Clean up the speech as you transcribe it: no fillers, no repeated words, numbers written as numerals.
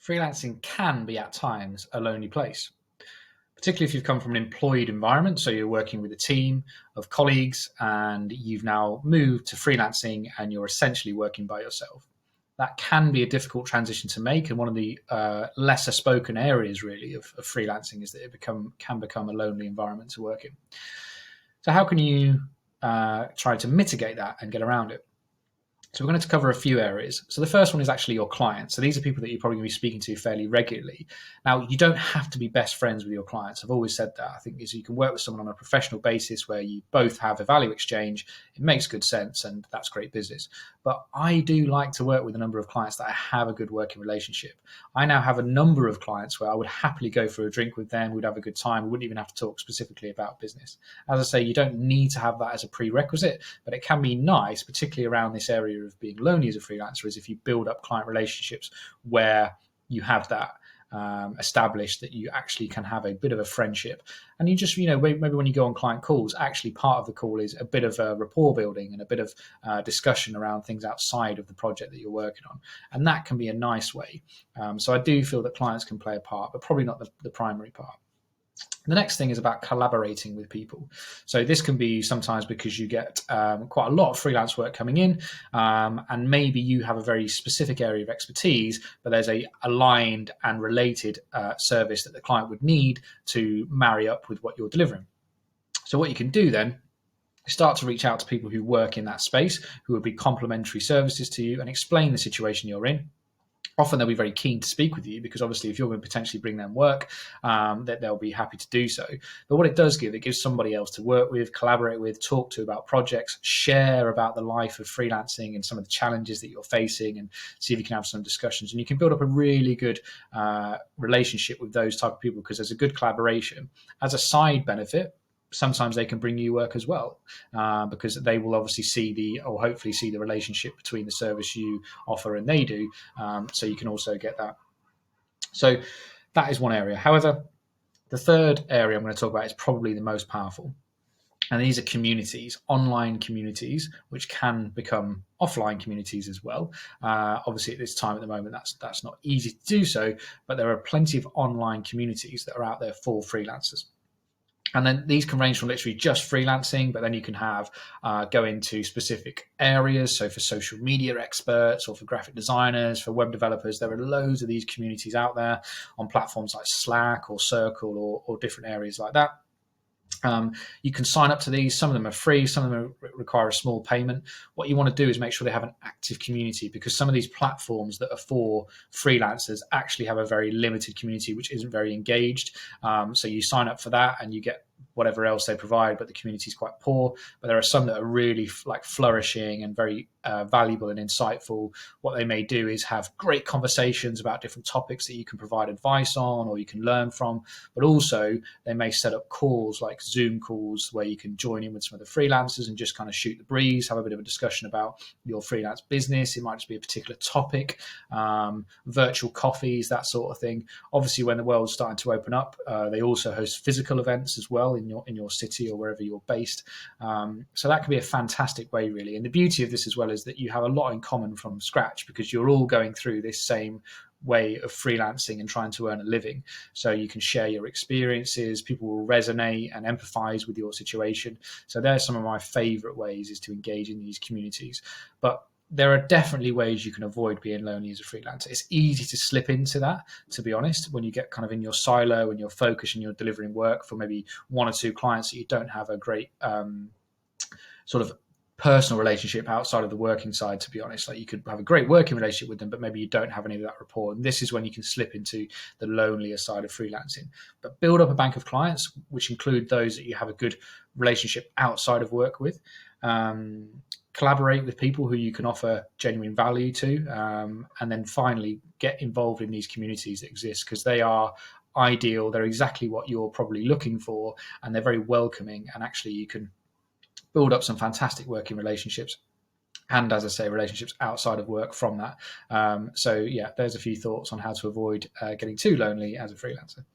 freelancing can be at times a lonely place, particularly if you've come from an employed environment. So you're working with a team of colleagues and you've now moved to freelancing and you're essentially working by yourself. That can be a difficult transition to make. And one of the lesser spoken areas really of freelancing is that it can become a lonely environment to work in. So how can you try to mitigate that and get around it? So we're going to cover a few areas. So the first one is actually your clients. So these are people that you're probably going to be speaking to fairly regularly. Now, you don't have to be best friends with your clients. I've always said that. I think is you can work with someone on a professional basis where you both have a value exchange. It makes good sense and that's great business. But I do like to work with a number of clients that I have a good working relationship. I now have a number of clients where I would happily go for a drink with them. We'd have a good time. We wouldn't even have to talk specifically about business. As I say, you don't need to have that as a prerequisite, but it can be nice, particularly around this area of being lonely as a freelancer, is if you build up client relationships where you have that established, that you actually can have a bit of a friendship. And you just, maybe when you go on client calls, actually part of the call is a bit of a rapport building and a bit of discussion around things outside of the project that you're working on. And that can be a nice way. So I do feel that clients can play a part, but probably not the primary part. The next thing is about collaborating with people. So this can be sometimes because you get quite a lot of freelance work coming in, and maybe you have a very specific area of expertise, but there's a aligned and related service that the client would need to marry up with what you're delivering. So what you can do then, start to reach out to people who work in that space, who would be complementary services to you, and explain the situation you're in. Often they'll be very keen to speak with you because obviously if you're going to potentially bring them work, that they'll be happy to do so. But what it gives somebody else to work with, collaborate with, talk to about projects, share about the life of freelancing and some of the challenges that you're facing, and see if you can have some discussions. And you can build up a really good relationship with those type of people because there's a good collaboration. As a side benefit, sometimes they can bring you work as well, because they will obviously hopefully see the relationship between the service you offer and they do. So you can also get that. So that is one area. However, the third area I'm going to talk about is probably the most powerful. And these are communities, online communities, which can become offline communities as well. Obviously, at this time at the moment, that's not easy to do so, but there are plenty of online communities that are out there for freelancers. And then these can range from literally just freelancing, but then you can have go into specific areas. So for social media experts or for graphic designers, for web developers, there are loads of these communities out there on platforms like Slack or Circle or different areas like that. You can sign up to these. Some of them are free. Some of them require a small payment. What you want to do is make sure they have an active community, because some of these platforms that are for freelancers actually have a very limited community, which isn't very engaged. So you sign up for that and you get whatever else they provide, but the community is quite poor. But there are some that are really flourishing and very valuable and insightful. What they may do is have great conversations about different topics that you can provide advice on or you can learn from, but also they may set up calls like Zoom calls where you can join in with some of the freelancers and just kind of shoot the breeze, have a bit of a discussion about your freelance business. It might just be a particular topic, virtual coffees, that sort of thing. Obviously, when the world's starting to open up, they also host physical events as well in your city or wherever you're based. So that can be a fantastic way, really. And the beauty of this as well is that you have a lot in common from scratch, because you're all going through this same way of freelancing and trying to earn a living. So you can share your experiences, people will resonate and empathize with your situation. So there's some of my favorite ways, is to engage in these communities. But there are definitely ways you can avoid being lonely as a freelancer. It's easy to slip into that, to be honest, when you get kind of in your silo and your focus and you're delivering work for maybe one or two clients that you don't have a great sort of personal relationship outside of the working side, to be honest. Like, you could have a great working relationship with them, but maybe you don't have any of that rapport. And this is when you can slip into the lonelier side of freelancing. But build up a bank of clients, which include those that you have a good relationship outside of work with. Collaborate with people who you can offer genuine value to. And then finally, get involved in these communities that exist, because they are ideal. They're exactly what you're probably looking for, and they're very welcoming. And actually, you can build up some fantastic working relationships, and, as I say, relationships outside of work from that. So yeah, there's a few thoughts on how to avoid getting too lonely as a freelancer.